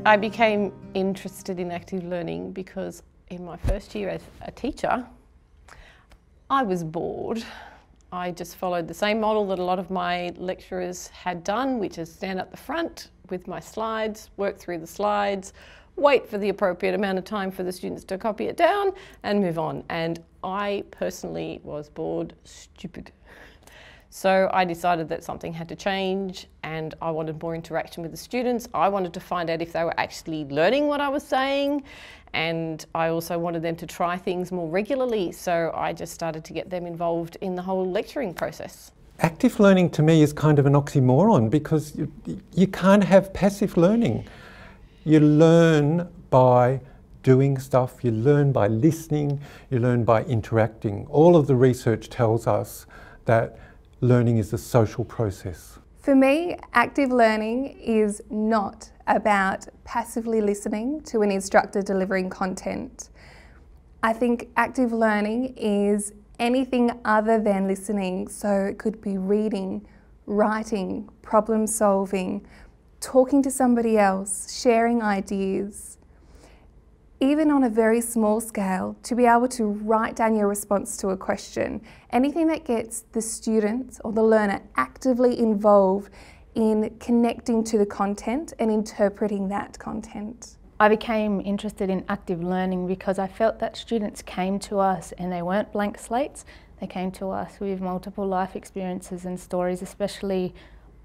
I became interested in active learning because in my first year as a teacher, I was bored. I just followed the same model that a lot of my lecturers had done, which is stand up the front with my slides, work through the slides, wait for the appropriate amount of time for the students to copy it down and move on. And I personally was bored stupid. So I decided that something had to change and I wanted more interaction with the students. I wanted to find out if they were actually learning what I was saying, and I also wanted them to try things more regularly. So I just started to get them involved in the whole lecturing process. Active learning to me is kind of an oxymoron because you can't have passive learning. You learn by doing stuff, you learn by listening, you learn by interacting. All of the research tells us that learning is a social process. For me, active learning is not about passively listening to an instructor delivering content. I think active learning is anything other than listening. So it could be reading, writing, problem solving, talking to somebody else, sharing ideas. Even on a very small scale, to be able to write down your response to a question, anything that gets the student or the learner actively involved in connecting to the content and interpreting that content. I became interested in active learning because I felt that students came to us and they weren't blank slates. They came to us with multiple life experiences and stories, especially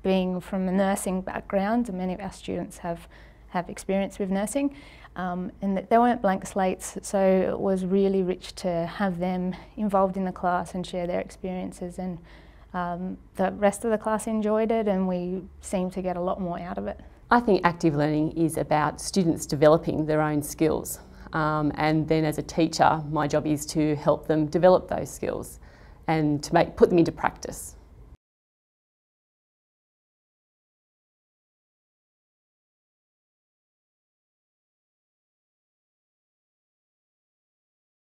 being from a nursing background, and many of our students have experience with nursing, and that they weren't blank slates, so it was really rich to have them involved in the class and share their experiences, and the rest of the class enjoyed it and we seemed to get a lot more out of it. I think active learning is about students developing their own skills, and then as a teacher my job is to help them develop those skills and to put them into practice.